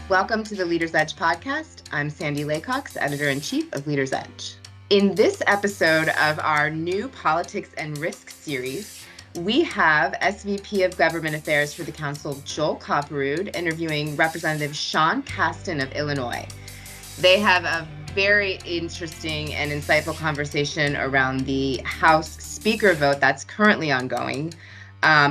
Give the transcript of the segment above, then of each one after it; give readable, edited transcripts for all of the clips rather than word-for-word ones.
Welcome to the Leader's Edge podcast. I'm Sandy Laycox, editor-in-chief of Leader's Edge. In this episode of our new Politics and Risk series, we have SVP of Government Affairs for the Council, Joel Kopperud, interviewing Representative Sean Casten of Illinois. They have a very interesting and insightful conversation around the House Speaker vote that's currently ongoing,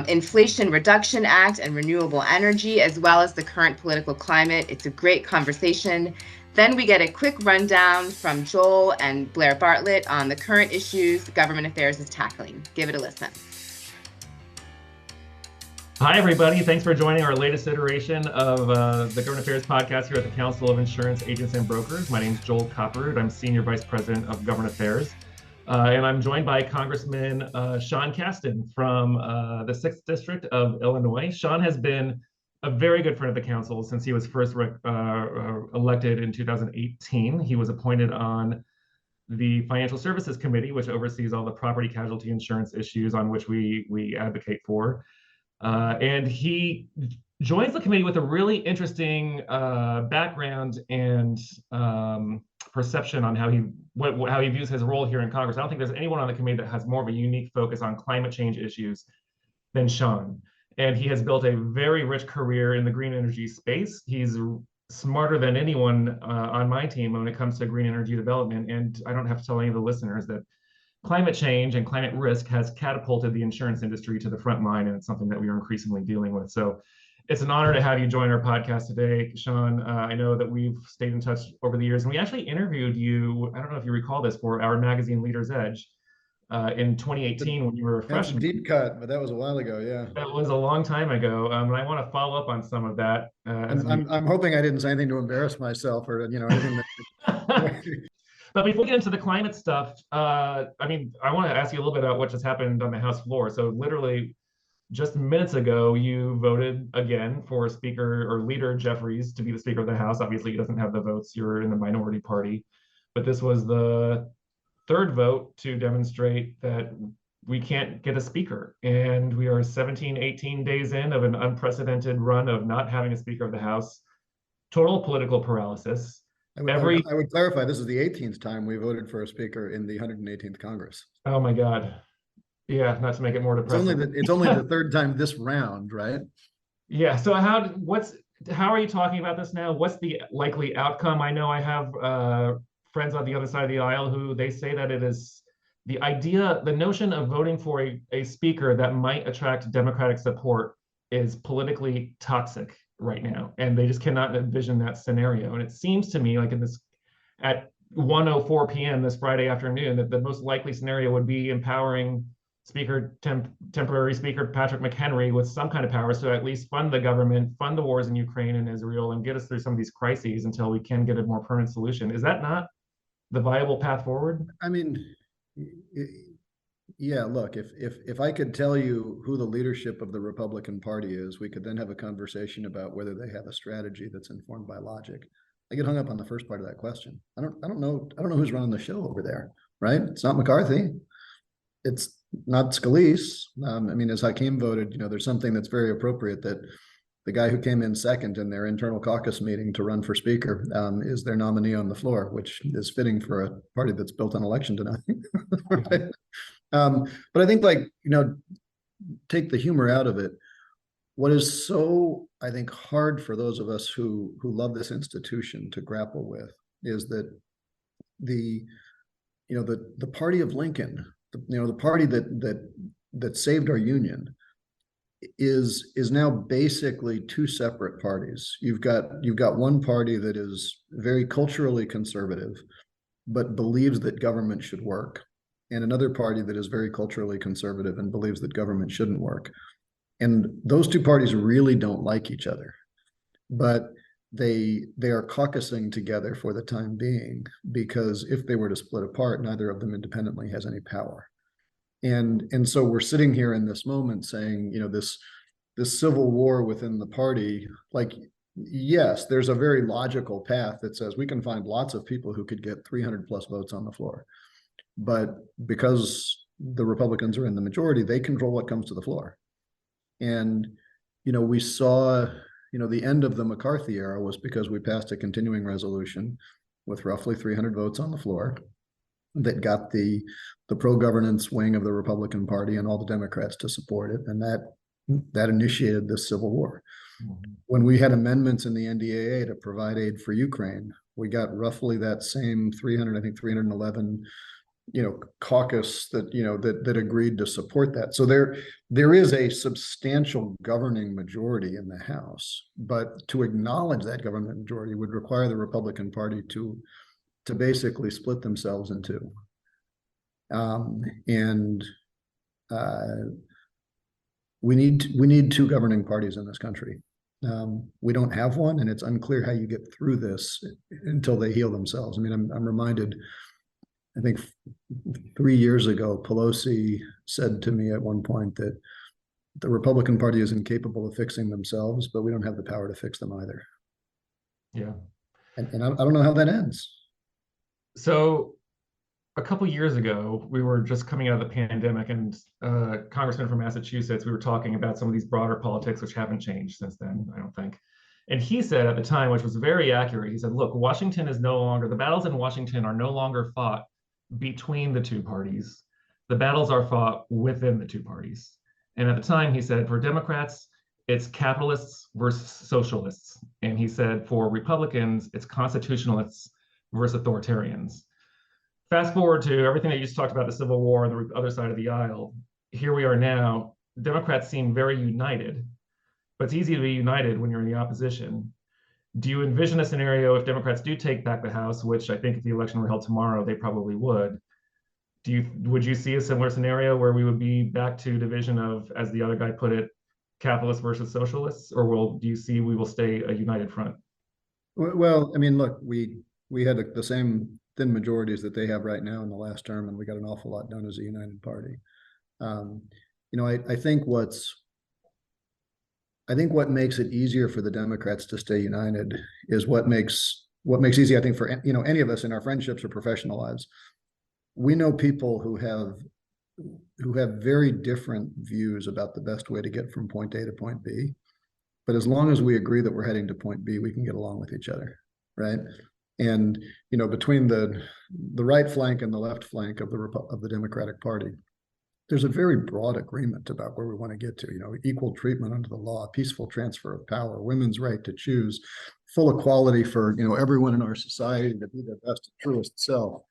Inflation Reduction Act and renewable energy, as well as the current political climate. It's a great conversation. Then we get a quick rundown from Joel and Blair Bartlett on the current issues government affairs is tackling. Give it a listen. Hi, everybody. Thanks for joining our latest iteration of the Government Affairs podcast here at the Council of Insurance Agents and Brokers. My name is Joel Kopperud. I'm Senior Vice President of Government Affairs. And I'm joined by Congressman Sean Casten from the 6th District of Illinois. Sean has been a very good friend of the council since he was first elected in 2018. He was appointed on the Financial Services Committee, which oversees all the property casualty insurance issues on which we advocate for. And he joins the committee with a really interesting background and perception on how he views his role here in Congress. I don't think there's anyone on the committee that has more of a unique focus on climate change issues than Sean. And he has built a very rich career in the green energy space. He's smarter than anyone on my team when it comes to green energy development. And I don't have to tell any of the listeners that climate change and climate risk has catapulted the insurance industry to the front line, and it's something that we are increasingly dealing with. So it's an honor to have you join our podcast today, Sean. I know that we've stayed in touch over the years, and we actually interviewed you, I don't know if you recall this, for our magazine Leader's Edge in 2018 when you were a freshman. That's a deep cut, but that was a while ago, yeah. That was a long time ago, and I want to follow up on some of that. I'm hoping I didn't say anything to embarrass myself or anything that... But before we get into the climate stuff, I want to ask you a little bit about what just happened on the House floor. So literally just minutes ago, you voted again for Speaker or Leader Jeffries to be the Speaker of the House. Obviously, he doesn't have the votes. You're in the minority party. But this was the third vote to demonstrate that we can't get a Speaker. And we are 17, 18 days in of an unprecedented run of not having a Speaker of the House. Total political paralysis. I would clarify, this is the 18th time we voted for a Speaker in the 118th Congress. Oh my God. Yeah, not to make it more depressing. It's only the third time this round, right? Yeah. So how are you talking about this now? What's the likely outcome? I know I have friends on the other side of the aisle who they say that it is the notion of voting for a speaker that might attract Democratic support is politically toxic right now, and they just cannot envision that scenario. And it seems to me like at 1:04 p.m. this Friday afternoon that the most likely scenario would be empowering temporary Speaker Patrick McHenry with some kind of power to at least fund the government, fund the wars in Ukraine and Israel, and get us through some of these crises until we can get a more permanent solution. Is that not the viable path forward? I mean, yeah, look, if I could tell you who the leadership of the Republican Party is, we could then have a conversation about whether they have a strategy that's informed by logic. I get hung up on the first part of that question. I don't know who's running the show over there, right? It's not McCarthy. It's not Scalise. As Hakeem voted, there's something that's very appropriate that the guy who came in second in their internal caucus meeting to run for Speaker is their nominee on the floor, which is fitting for a party that's built on election denial. Right? But I think, take the humor out of it. What is so, I think, hard for those of us who love this institution to grapple with is that the party of Lincoln, the party that saved our union, is now basically two separate parties. You've got one party that is very culturally conservative, but believes that government should work, and another party that is very culturally conservative and believes that government shouldn't work. And those two parties really don't like each other, but they are caucusing together for the time being, because if they were to split apart, neither of them independently has any power. And so we're sitting here in this moment saying, this civil war within the party, yes, there's a very logical path that says we can find lots of people who could get 300 plus votes on the floor. But because the Republicans are in the majority, they control what comes to the floor. And, we saw, the end of the McCarthy era was because we passed a continuing resolution with roughly 300 votes on the floor that got the pro-governance wing of the Republican Party and all the Democrats to support it, and that initiated this civil war. Mm-hmm. When we had amendments in the NDAA to provide aid for Ukraine, we got roughly that same 311 caucus that agreed to support that. So there is a substantial governing majority in the House, but to acknowledge that government majority would require the Republican Party to basically split themselves in two. We need two governing parties in this country. We don't have one, and it's unclear how you get through this until they heal themselves. I mean, I'm reminded, I think 3 years ago, Pelosi said to me at one point that the Republican Party is incapable of fixing themselves, but we don't have the power to fix them either. Yeah. And I don't know how that ends. So a couple years ago, we were just coming out of the pandemic, and Congressman from Massachusetts, we were talking about some of these broader politics, which haven't changed since then, I don't think. And he said at the time, which was very accurate, he said, look, the battles in Washington are no longer fought between the two parties. The battles are fought within the two parties. And at the time, he said, for Democrats, it's capitalists versus socialists. And he said, for Republicans, it's constitutionalists versus authoritarians. Fast forward to everything that you just talked about, the Civil War on the other side of the aisle. Here we are now. Democrats seem very united, but it's easy to be united when you're in the opposition. Do you envision a scenario if Democrats do take back the House, which I think if the election were held tomorrow, they probably would? Would you see a similar scenario where we would be back to division of, as the other guy put it, capitalists versus socialists, or do you see we will stay a united front? Well, I mean, look, we had the same thin majorities that they have right now in the last term, and we got an awful lot done as a united party. I think what makes it easier for the Democrats to stay united is what makes easy, I think, for any of us in our friendships or professional lives. We know people who have very different views about the best way to get from point A to point B. But as long as we agree that we're heading to point B, we can get along with each other, right? And between the right flank and the left flank of the Democratic Party, there's a very broad agreement about where we want to get to. Equal treatment under the law, peaceful transfer of power, women's right to choose, full equality for everyone in our society to be their best and truest self.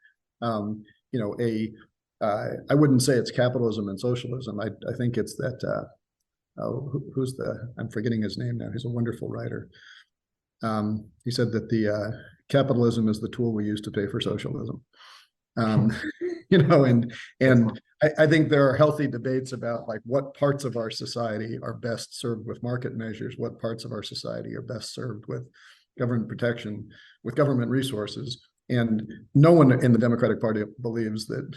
I wouldn't say it's capitalism and socialism. I think it's that. I'm forgetting his name now. He's a wonderful writer. He said that the capitalism is the tool we use to pay for socialism. And I think there are healthy debates about like what parts of our society are best served with market measures, what parts of our society are best served with government protection, with government resources. And no one in the Democratic Party believes that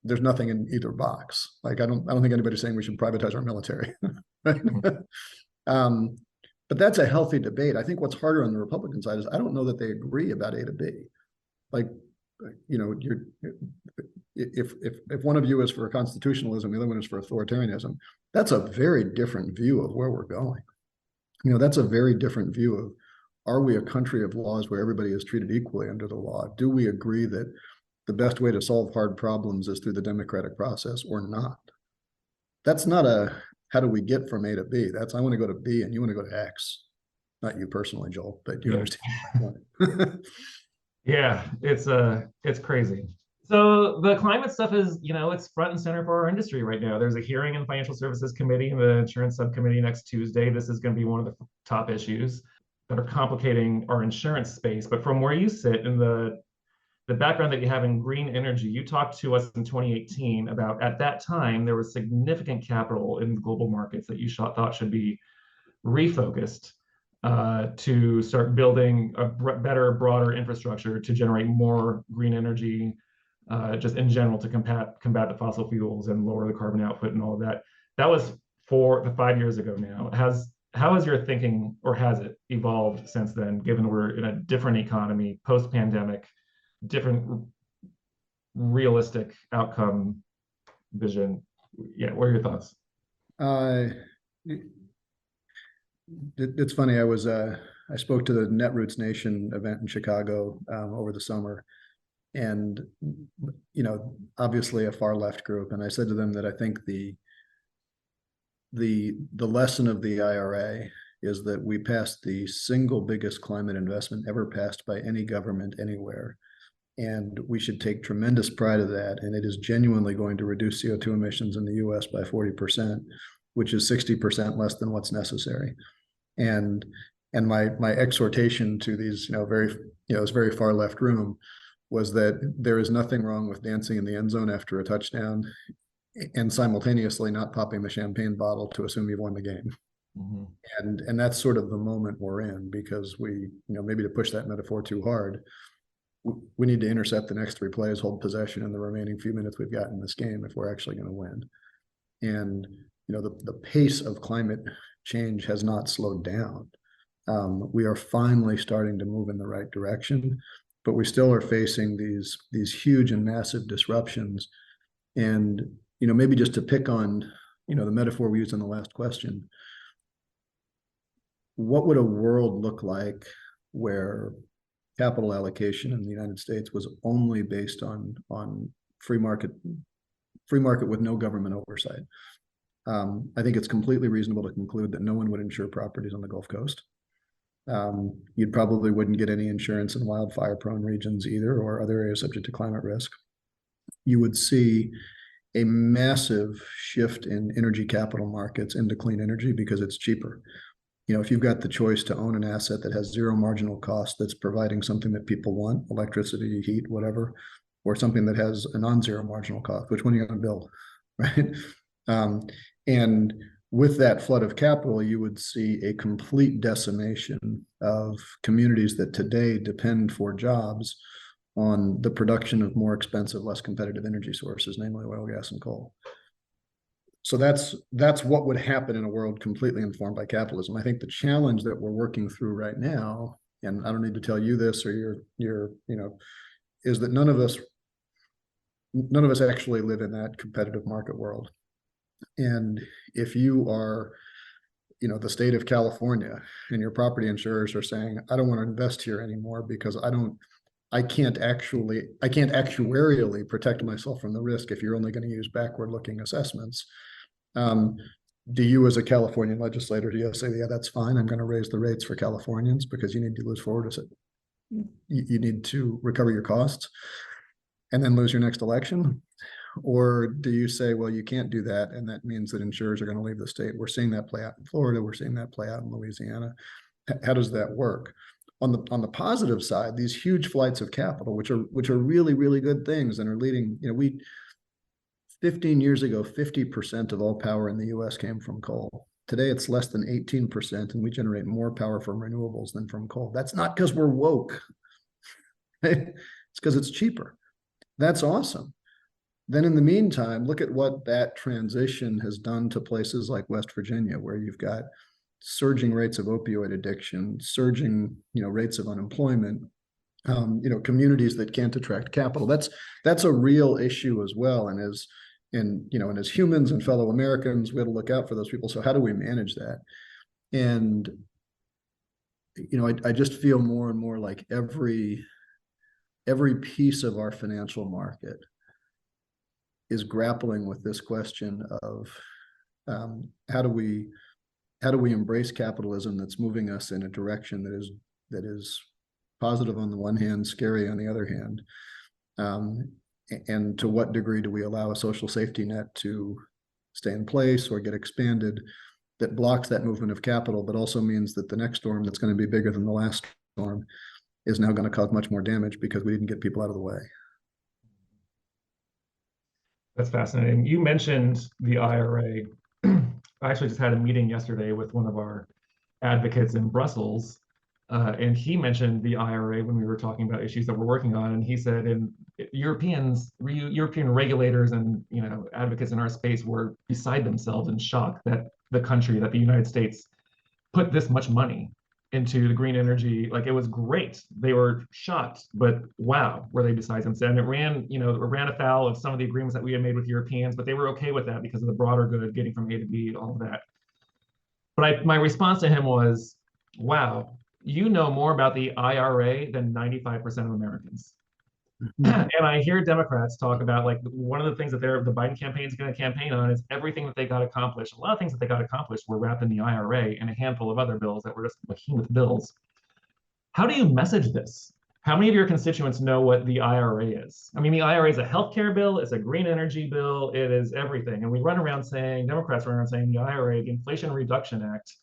there's nothing in either box. Like I don't think anybody's saying we should privatize our military. Right? But that's a healthy debate. I think what's harder on the Republican side is I don't know that they agree about A to B. Like, if one of you is for constitutionalism, the other one is for authoritarianism, that's a very different view of where we're going. That's a very different view of, are we a country of laws where everybody is treated equally under the law? Do we agree that the best way to solve hard problems is through the democratic process or not? That's not how do we get from A to B? That's I want to go to B and you want to go to X. Not you personally, Joel, but you understand. Yeah, it's crazy. So the climate stuff is, it's front and center for our industry right now. There's a hearing in the Financial Services Committee and the Insurance Subcommittee next Tuesday. This is going to be one of the top issues that are complicating our insurance space. But from where you sit in the background that you have in green energy, you talked to us in 2018 about, at that time, there was significant capital in the global markets that you thought should be refocused to start building a better, broader infrastructure to generate more green energy, just in general, to combat the fossil fuels and lower the carbon output and all of that. That was 5 years ago now. How has your thinking, or has it evolved since then, given we're in a different economy, post-pandemic, different realistic outcome vision? Yeah, what are your thoughts? It's funny. I spoke to the Netroots Nation event in Chicago over the summer, and obviously a far left group. And I said to them that I think the lesson of the IRA is that we passed the single biggest climate investment ever passed by any government anywhere. And we should take tremendous pride of that. And it is genuinely going to reduce CO2 emissions in the US by 40%, which is 60% less than what's necessary. And my exhortation to these, this very far left room was that there is nothing wrong with dancing in the end zone after a touchdown and simultaneously not popping the champagne bottle to assume you've won the game. Mm-hmm. And that's sort of the moment we're in, because we, maybe to push that metaphor too hard, we need to intercept the next three plays, hold possession in the remaining few minutes we've got in this game if we're actually going to win. And the pace of climate change has not slowed down. We are finally starting to move in the right direction, but we still are facing these huge and massive disruptions. And maybe just to pick on the metaphor we used in the last question, what would a world look like where capital allocation in the United States was only based on free market with no government oversight? I think it's completely reasonable to conclude that no one would insure properties on the Gulf Coast. You probably wouldn't get any insurance in wildfire-prone regions either, or other areas subject to climate risk. You would see a massive shift in energy capital markets into clean energy because it's cheaper. If you've got the choice to own an asset that has zero marginal cost, that's providing something that people want, electricity, heat, whatever, or something that has a non-zero marginal cost, which one are you going to build, right? And with that flood of capital, you would see a complete decimation of communities that today depend for jobs on the production of more expensive, less competitive energy sources, namely oil, gas, and coal. So that's what would happen in a world completely informed by capitalism. I think the challenge that we're working through right now, and I don't need to tell you this or you're is that none of us actually live in that competitive market world. And if you are, the state of California, and your property insurers are saying, I don't want to invest here anymore because I can't actuarially protect myself from the risk if you're only going to use backward-looking assessments. Do you, as a Californian legislator, do you say, yeah, that's fine, I'm going to raise the rates for Californians because you need to lose forward? You need to recover your costs and then lose your next election? Or do you say, well, you can't do that, and that means that insurers are going to leave the state? We're seeing that play out in Florida. We're seeing that play out in Louisiana. How does that work? On the positive side, these huge flights of capital, which are really, really good things and are leading, 15 years ago, 50% of all power in the US came from coal. Today, it's less than 18%, and we generate more power from renewables than from coal. That's not because we're woke. It's because it's cheaper. That's awesome. Then in the meantime, look at what that transition has done to places like West Virginia, where you've got surging rates of opioid addiction, surging rates of unemployment, communities that can't attract capital. That's a real issue as well. And as humans and fellow Americans, we have to look out for those people. So how do we manage that? And I just feel more and more like every piece of our financial market is grappling with this question of how do we embrace capitalism that's moving us in a direction that is positive on the one hand, scary on the other hand, and to what degree do we allow a social safety net to stay in place or get expanded that blocks that movement of capital, but also means that the next storm that's going to be bigger than the last storm is now going to cause much more damage because we didn't get people out of the way. That's fascinating. You mentioned the IRA. I actually just had a meeting yesterday with one of our advocates in Brussels, and he mentioned the IRA when we were talking about issues that we're working on. And he said, European regulators and advocates in our space were beside themselves in shock that the United States, put this much money into the green energy. Like, it was great. They were shocked, but wow, were they beside themselves? And it ran afoul of some of the agreements that we had made with Europeans, but they were okay with that because of the broader good, getting from A to B, all of that. But my response to him was, wow, you know more about the IRA than 95% of Americans. And I hear Democrats talk about, like, one of the things that the Biden campaign is going to campaign on is everything that they got accomplished. A lot of things that they got accomplished were wrapped in the IRA and a handful of other bills that were just behemoth bills. How do you message this? How many of your constituents know what the IRA is? I mean, the IRA is a healthcare bill, it's a green energy bill, it is everything. And we run around saying, Democrats run around saying the IRA, the Inflation Reduction Act.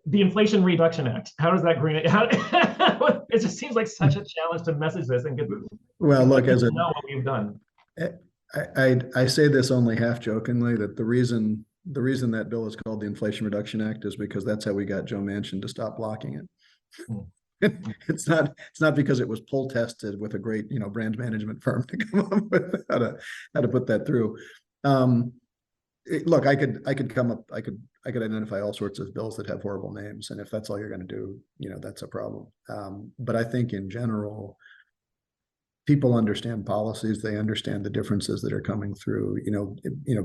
The Inflation Reduction Act. How does that green? It just seems like such a challenge to message this and get. Well, look, as a know what we've done. I say this only half jokingly, that the reason that bill is called the Inflation Reduction Act is because that's how we got Joe Manchin to stop blocking it. It's not because it was pull tested with a great, brand management firm to come up with how to put that through. Look, I could identify all sorts of bills that have horrible names, and if that's all you're going to do, that's a problem. But I think in general, people understand policies. They understand the differences that are coming through.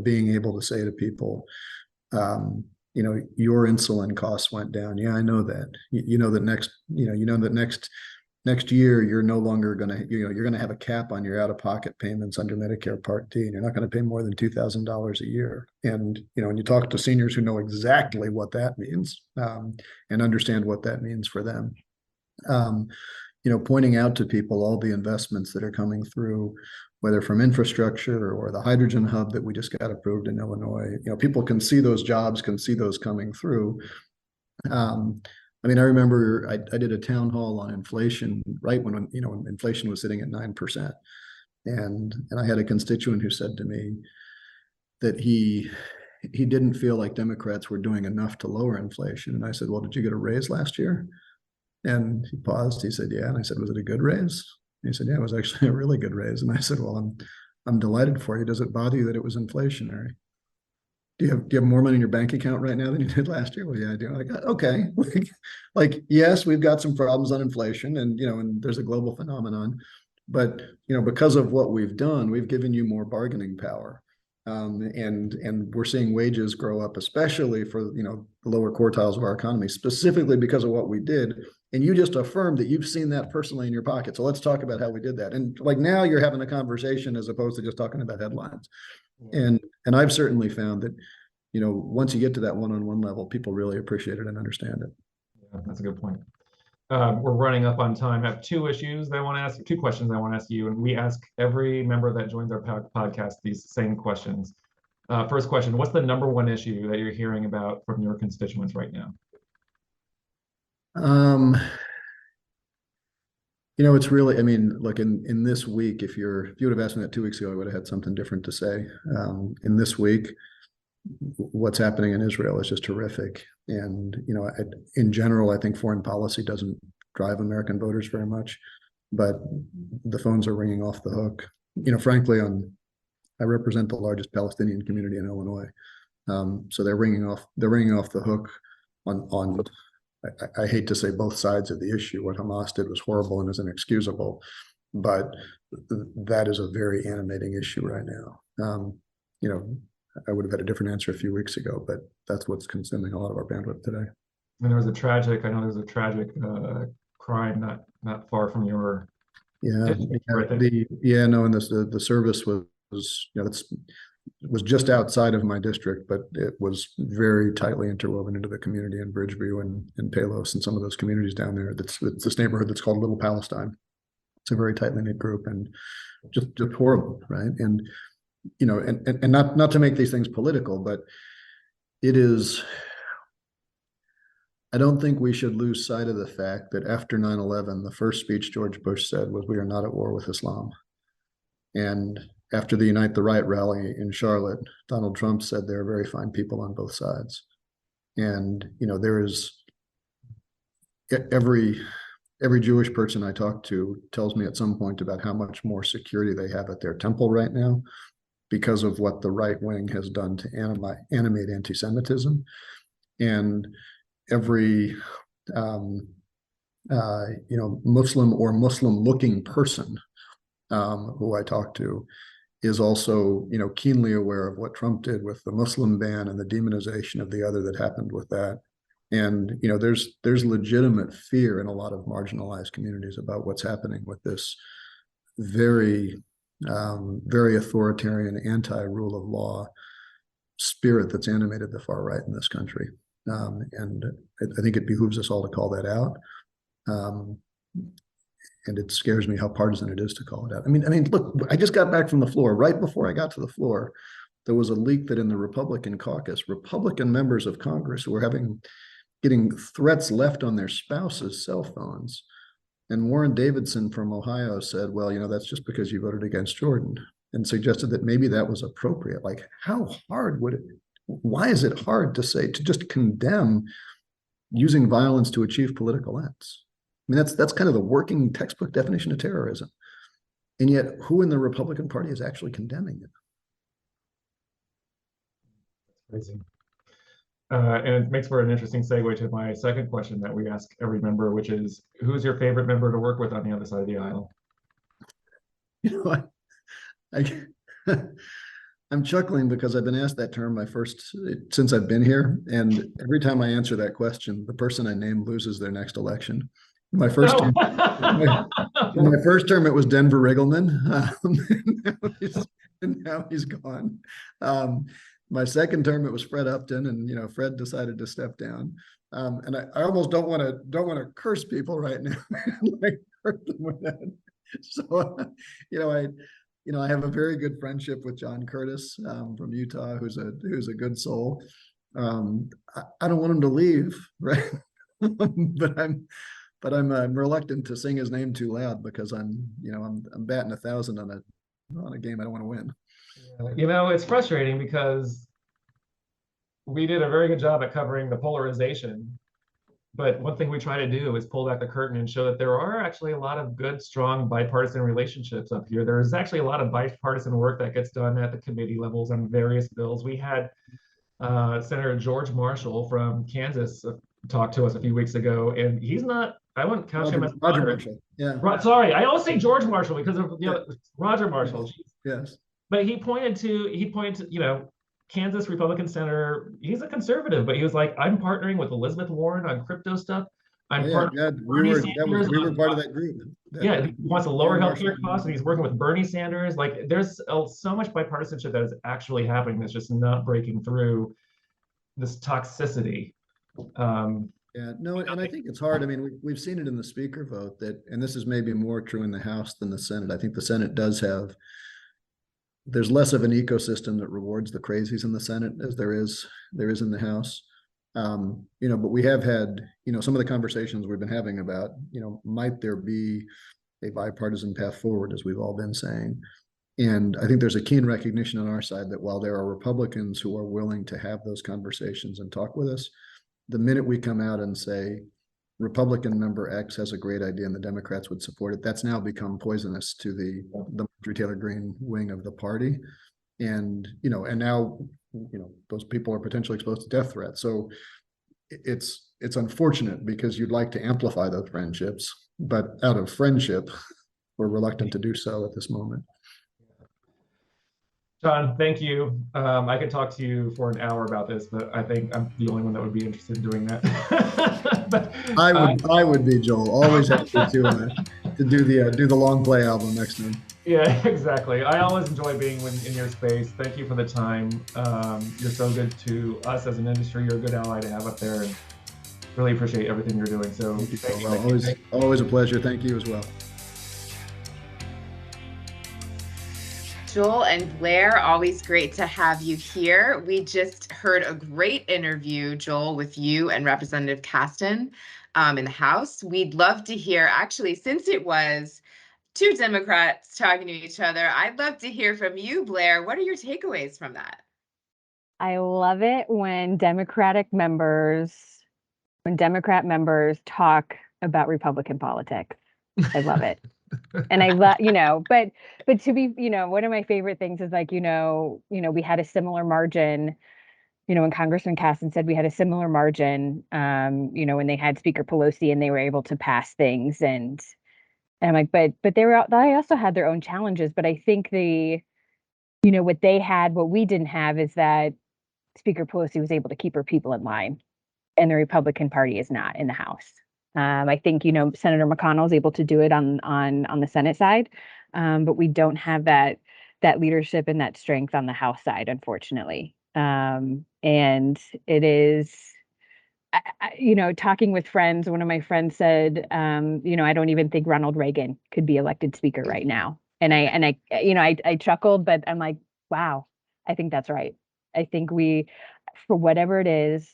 Being able to say to people, your insulin costs went down. Yeah, I know that. Next year you're no longer going to, you're going to have a cap on your out-of-pocket payments under Medicare Part D, and you're not going to pay more than $2,000 a year. And when you talk to seniors who know exactly what that means, and understand what that means for them, pointing out to people all the investments that are coming through, whether from infrastructure or the hydrogen hub that we just got approved in Illinois. People can see those jobs, can see those coming through. I remember I did a town hall on inflation right when inflation was sitting at 9%, and I had a constituent who said to me that he didn't feel like Democrats were doing enough to lower inflation. And I said, well, did you get a raise last year? And he paused. He said, yeah. And I said, was it a good raise? And he said, yeah, it was actually a really good raise. And I said, well, I'm delighted for you. Does it bother you that it was inflationary? Do you have more money in your bank account right now than you did last year? Well, yeah, I do. Like, okay. Yes, we've got some problems on inflation, and there's a global phenomenon, but because of what we've done, we've given you more bargaining power. And we're seeing wages grow up, especially for the lower quartiles of our economy, specifically because of what we did. And you just affirmed that you've seen that personally in your pocket. So let's talk about how we did that. And now you're having a conversation as opposed to just talking about headlines. And I've certainly found that, once you get to that one-on-one level, people really appreciate it and understand it. Yeah, that's a good point. We're running up on time. I have two questions I want to ask you, and we ask every member that joins our podcast these same questions. First question: what's the number one issue that you're hearing about from your constituents right now? It's really, look, in this week, if you would have asked me that 2 weeks ago, I would have had something different to say. In this week, what's happening in Israel is just horrific. And, in general, I think foreign policy doesn't drive American voters very much, but the phones are ringing off the hook. Frankly, I represent the largest Palestinian community in Illinois. So they're ringing off the hook on I hate to say both sides of the issue. What Hamas did was horrible and is inexcusable, but that is a very animating issue right now. I would have had a different answer a few weeks ago, but that's what's consuming a lot of our bandwidth today. And there was a tragic crime not far from your. Yeah, and the service was just outside of my district, but it was very tightly interwoven into the community in Bridgeview and Palos and some of those communities down there. It's this neighborhood that's called Little Palestine. It's a very tightly knit group, and just horrible, right? And and not to make these things political, but it is. I don't think we should lose sight of the fact that after 9/11, the first speech George Bush said was, "We are not at war with Islam." And after the Unite the Right rally in Charlotte, Donald Trump said there are very fine people on both sides. And there is every Jewish person I talk to tells me at some point about how much more security they have at their temple right now because of what the right wing has done to animate anti-Semitism. And every Muslim or Muslim-looking person who I talk to is also, keenly aware of what Trump did with the Muslim ban and the demonization of the other that happened with that. And there's legitimate fear in a lot of marginalized communities about what's happening with this very, very authoritarian anti-rule of law spirit that's animated the far right in this country. And I think it behooves us all to call that out. And it scares me how partisan it is to call it out. I mean, look, I just got back from the floor. Right before I got to the floor, there was a leak that in the Republican caucus, Republican members of Congress were getting threats left on their spouses' cell phones. And Warren Davidson from Ohio said, well, that's just because you voted against Jordan, and suggested that maybe that was appropriate. Like, how hard would it, why is it hard to just condemn using violence to achieve political ends? I mean, that's kind of the working textbook definition of terrorism. And yet, who in the Republican Party is actually condemning it? That's crazy. And it makes for an interesting segue to my second question that we ask every member, which is, who's your favorite member to work with on the other side of the aisle? I'm chuckling because I've been asked that term since I've been here. And every time I answer that question, the person I name loses their next election. My first term, in my first term, it was Denver Riggleman, and now he's gone. My second term, it was Fred Upton, and Fred decided to step down. And I almost don't want to curse people right now, like hurt them with that. So, I have a very good friendship with John Curtis from Utah, who's a good soul. I don't want him to leave, right? But I'm reluctant to sing his name too loud because I'm batting 1,000 on a game I don't want to win. It's frustrating because we did a very good job at covering the polarization, but one thing we try to do is pull back the curtain and show that there are actually a lot of good, strong bipartisan relationships up here. There's actually a lot of bipartisan work that gets done at the committee levels on various bills. We had Senator George Marshall from Kansas talk to us a few weeks ago, and he's not, I wouldn't count him as Roger Marshall. Yeah. Sorry, I always say George Marshall because of Roger Marshall. Yes. But he pointed to, Kansas Republican senator. He's a conservative, but he was like, I'm partnering with Elizabeth Warren on crypto stuff. I'm partnering with Bernie Sanders. We were part of that group. He wants to lower healthcare costs, and he's working with Bernie Sanders. Like, there's so much bipartisanship that is actually happening that's just not breaking through this toxicity. And I think it's hard. I mean, we've seen it in the speaker vote and this is maybe more true in the House than the Senate. I think the Senate there's less of an ecosystem that rewards the crazies in the Senate as there is in the House. But we have had, some of the conversations we've been having about, might there be a bipartisan path forward, as we've all been saying. And I think there's a keen recognition on our side that while there are Republicans who are willing to have those conversations and talk with us, the minute we come out and say Republican member X has a great idea and the Democrats would support it, that's now become poisonous to the Marjorie Taylor Greene wing of the party. And now those people are potentially exposed to death threats. So it's unfortunate because you'd like to amplify those friendships, but out of friendship, we're reluctant to do so at this moment. John, thank you. I could talk to you for an hour about this, but I think I'm the only one that would be interested in doing that. But, I would be, Joel. Always happy to do the long play album next time. Yeah, exactly. I always enjoy being in your space. Thank you for the time. You're so good to us as an industry. You're a good ally to have up there, and really appreciate everything you're doing. So thank you. Always a pleasure. Thank you as well. Joel and Blair, always great to have you here. We just heard a great interview, Joel, with you and Representative Casten in the House. We'd love to hear, actually, since it was two Democrats talking to each other, I'd love to hear from you, Blair. What are your takeaways from that? I love it when Democrat members talk about Republican politics. I love it. And I love, but to be, one of my favorite things is like, we had a similar margin, when Congressman Casten said we had a similar margin, when they had Speaker Pelosi and they were able to pass things. And I'm like, but they also had their own challenges. But I think the what they had, what we didn't have, is that Speaker Pelosi was able to keep her people in line, and the Republican Party is not in the House. I think Senator McConnell is able to do it on the Senate side, but we don't have that leadership and that strength on the House side, unfortunately. And it is, talking with friends. One of my friends said, I don't even think Ronald Reagan could be elected speaker right now. And I chuckled, but I'm like, wow, I think that's right. I think for whatever it is,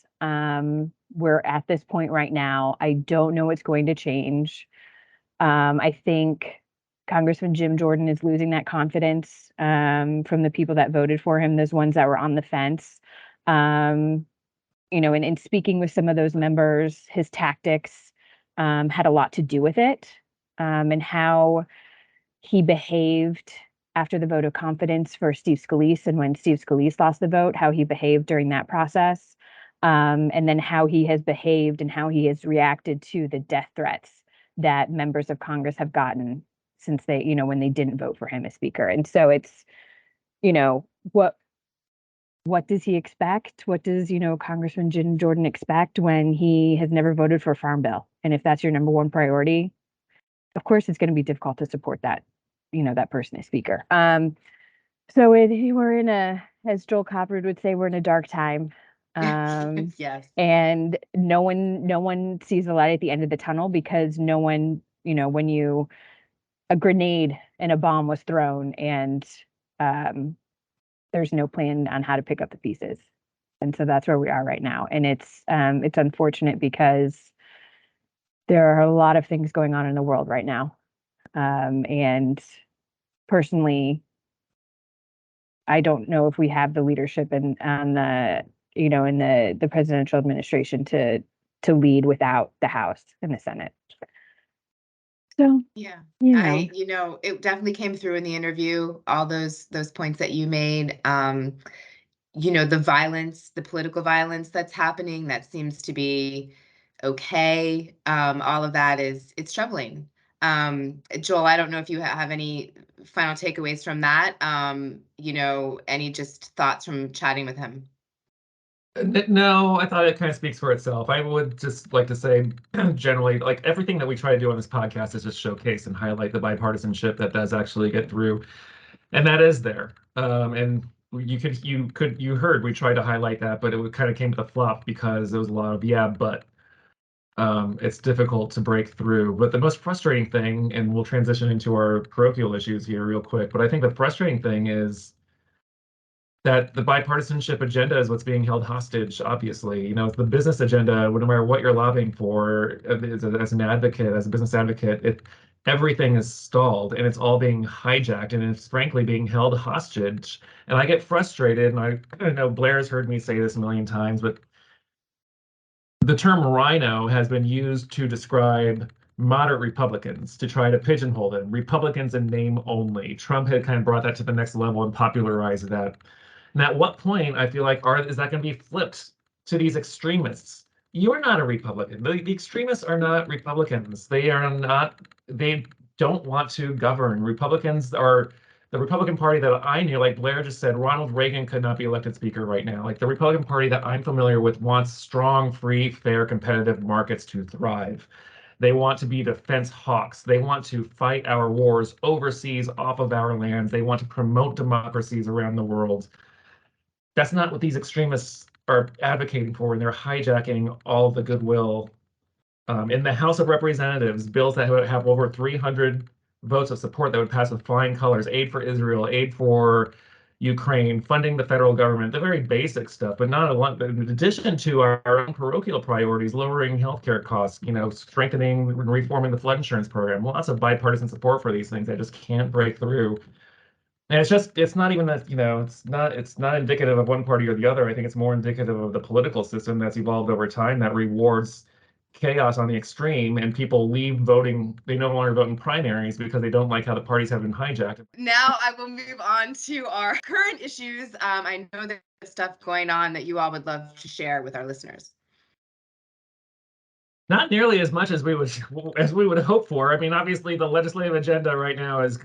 we're at this point right now. I don't know what's going to change. I think Congressman Jim Jordan is losing that confidence from the people that voted for him, those ones that were on the fence. And in speaking with some of those members, his tactics had a lot to do with it, and how he behaved after the vote of confidence for Steve Scalise, and when Steve Scalise lost the vote, how he behaved during that process, and then how he has behaved and how he has reacted to the death threats that members of Congress have gotten since they, when they didn't vote for him as speaker. And so it's, what does he expect? What does, Congressman Jim Jordan expect when he has never voted for a farm bill? And if that's your number one priority, of course, it's going to be difficult to support that, that person as speaker. So we're in as Joel Kopperud would say, we're in a dark time. Yes. And no one sees the light at the end of the tunnel, because no one, when a grenade and a bomb was thrown, and there's no plan on how to pick up the pieces. And so that's where we are right now. And it's unfortunate, because there are a lot of things going on in the world right now. And personally, I don't know if we have the leadership in the presidential administration to lead without the House and the Senate. So yeah, you it definitely came through in the interview, all those points that you made. The violence, the political violence that's happening, that seems to be okay. All of that it's troubling. Joel, I don't know if you have any final takeaways from that. Any just thoughts from chatting with him? No, I thought it kind of speaks for itself. I would just like to say, generally, like everything that we try to do on this podcast is just showcase and highlight the bipartisanship that does actually get through, and that is there. And you heard we tried to highlight that, but it kind of came to the flop because there was a lot of but. It's difficult to break through. But the most frustrating thing, and we'll transition into our parochial issues here real quick, but I think the frustrating thing is that the bipartisanship agenda is what's being held hostage, obviously. The business agenda, no matter what you're lobbying for, as an advocate, as a business advocate, everything is stalled, and it's all being hijacked, and it's frankly being held hostage. And I get frustrated, and I know Blair's heard me say this a million times, but the term rhino has been used to describe moderate Republicans, to try to pigeonhole them. Republicans in name only. Trump had kind of brought that to the next level and popularized that. And at what point, I feel like, is that going to be flipped to these extremists? You are not a Republican. The extremists are not Republicans. They don't want to govern. Republicans are the Republican Party that I knew, like Blair just said, Ronald Reagan could not be elected speaker right now. Like the Republican Party that I'm familiar with wants strong, free, fair, competitive markets to thrive. They want to be defense hawks. They want to fight our wars overseas off of our lands. They want to promote democracies around the world. That's not what these extremists are advocating for, and they're hijacking all the goodwill. In the House of Representatives, bills that have over 300 votes of support that would pass with flying colors, aid for Israel, aid for Ukraine, funding the federal government, the very basic stuff, but not a lot. In addition to our own parochial priorities, lowering healthcare costs, strengthening and reforming the flood insurance program, lots of bipartisan support for these things that just can't break through. And it's not even that, it's not indicative of one party or the other. I think it's more indicative of the political system that's evolved over time that rewards chaos on the extreme, and people leave voting. They no longer vote in primaries because they don't like how the parties have been hijacked. Now I will move on to our current issues. I know there's stuff going on that you all would love to share with our listeners. Not nearly as much as we would hope for. I mean, obviously the legislative agenda right now is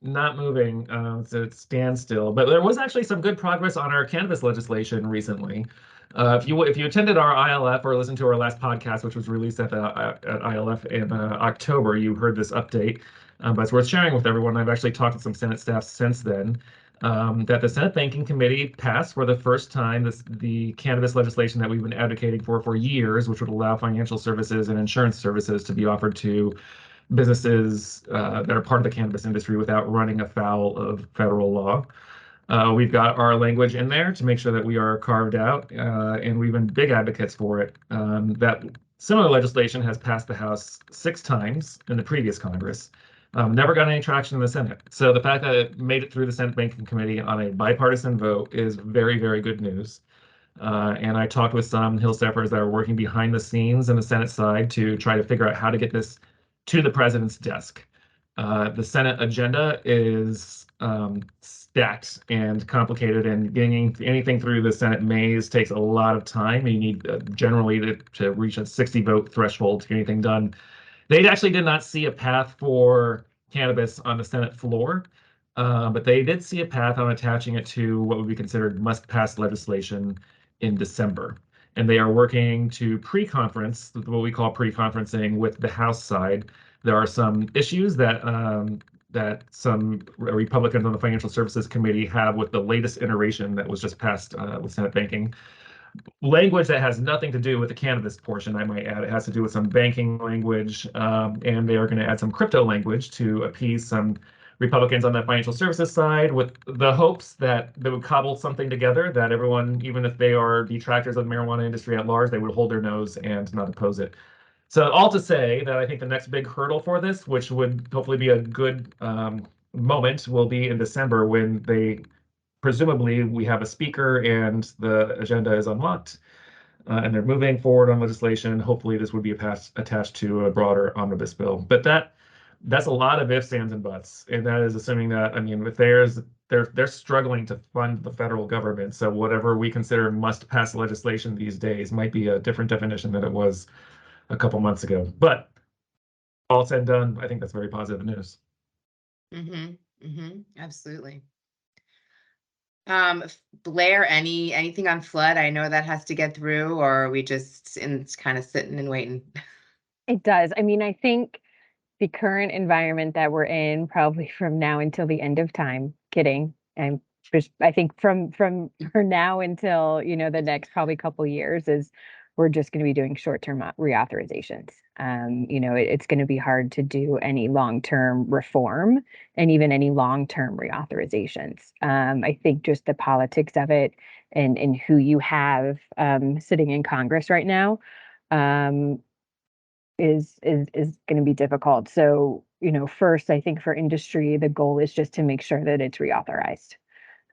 not moving. So it stands still. But there was actually some good progress on our cannabis legislation recently. If you attended our ILF or listened to our last podcast, which was released at ILF in October, you heard this update. But it's worth sharing with everyone. I've actually talked to some Senate staff since then. That the Senate Banking Committee passed for the first time the cannabis legislation that we've been advocating for years, which would allow financial services and insurance services to be offered to businesses that are part of the cannabis industry without running afoul of federal law. We've got our language in there to make sure that we are carved out, and we've been big advocates for it. That similar legislation has passed the House 6 times in the previous Congress. Never got any traction in the Senate. So the fact that it made it through the Senate Banking Committee on a bipartisan vote is very, very good news. And I talked with some Hill staffers that are working behind the scenes in the Senate side to try to figure out how to get this to the president's desk. The Senate agenda is stacked and complicated, and getting anything through the Senate maze takes a lot of time. You need generally to reach a 60 vote threshold to get anything done. They actually did not see a path for cannabis on the Senate floor, but they did see a path on attaching it to what would be considered must-pass legislation in December. And they are working to pre-conference, what we call pre-conferencing, with the House side. There are some issues that some Republicans on the Financial Services Committee have with the latest iteration that was just passed with Senate banking. Language that has nothing to do with the cannabis portion, I might add. It has to do with some banking language, and they are going to add some crypto language to appease some Republicans on the financial services side, with the hopes that they would cobble something together that everyone, even if they are detractors of the marijuana industry at large, they would hold their nose and not oppose it. So all to say that I think the next big hurdle for this, which would hopefully be a good moment, will be in December when presumably we have a speaker and the agenda is unlocked, and they're moving forward on legislation. Hopefully this would be attached to a broader omnibus bill. But that's a lot of ifs, ands, and buts. And that is assuming that, I mean, if they're struggling to fund the federal government. So whatever we consider must pass legislation these days might be a different definition than it was a couple months ago. But all said and done, I think that's very positive news. Absolutely. Blair, anything on flood? I know that has to get through, or are we just kind of sitting and waiting? It does. I mean, I think the current environment that we're in, probably from now until the end of time, kidding. I think from for now until, the next probably couple years, is we're just going to be doing short-term reauthorizations. It's going to be hard to do any long-term reform and even any long-term reauthorizations. I think just the politics of it and who you have sitting in Congress right now is going to be difficult. So, first, I think for industry, the goal is just to make sure that it's reauthorized.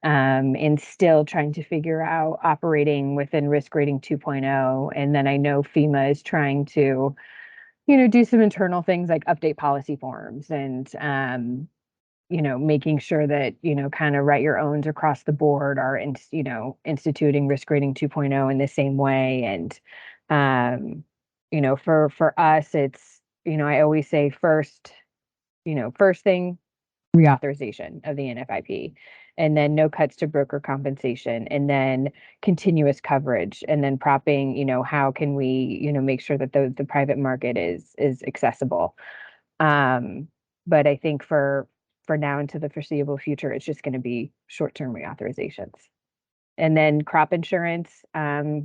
And still trying to figure out operating within risk rating 2.0. And then I know FEMA is trying to, do some internal things like update policy forms and, making sure that, kind of write your owns across the board are, instituting risk rating 2.0 in the same way. And, for us, it's, I always say first thing, reauthorization of the NFIP, and then no cuts to broker compensation, and then continuous coverage, and then propping, how can we, make sure that the private market is accessible. But I think for now into the foreseeable future, it's just going to be short-term reauthorizations. And then crop insurance,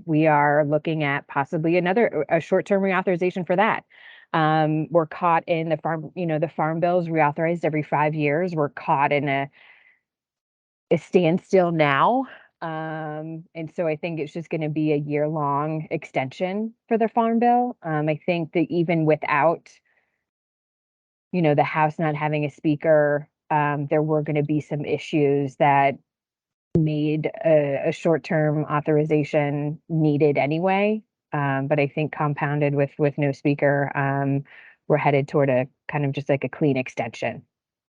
we are looking at possibly a short-term reauthorization for that. We're caught in the farm bills reauthorized every 5 years. We're caught in a standstill now. And so I think it's just going to be a year-long extension for the farm bill. I think that even without, the House not having a speaker, there were going to be some issues that made a short-term authorization needed anyway. But I think compounded with no speaker, we're headed toward a kind of just like a clean extension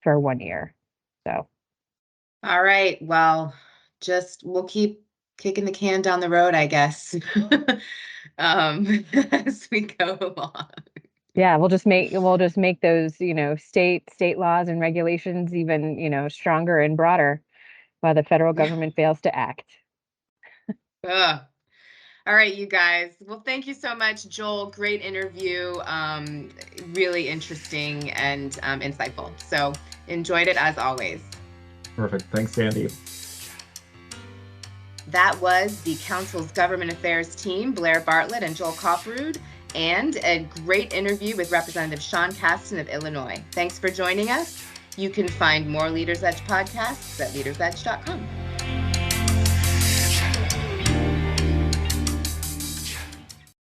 for 1 year. So. All right. Well, we'll keep kicking the can down the road, I guess, as we go along. Yeah, we'll just make those, state laws and regulations even, stronger and broader while the federal government fails to act. Ugh. All right, you guys. Well, thank you so much, Joel. Great interview. Really interesting and insightful. So enjoyed it as always. Perfect. Thanks, Sandy. That was the Council's Government Affairs team, Blair Bartlett and Joel Kopperud, and a great interview with Representative Sean Casten of Illinois. Thanks for joining us. You can find more Leaders Edge podcasts at leadersedge.com.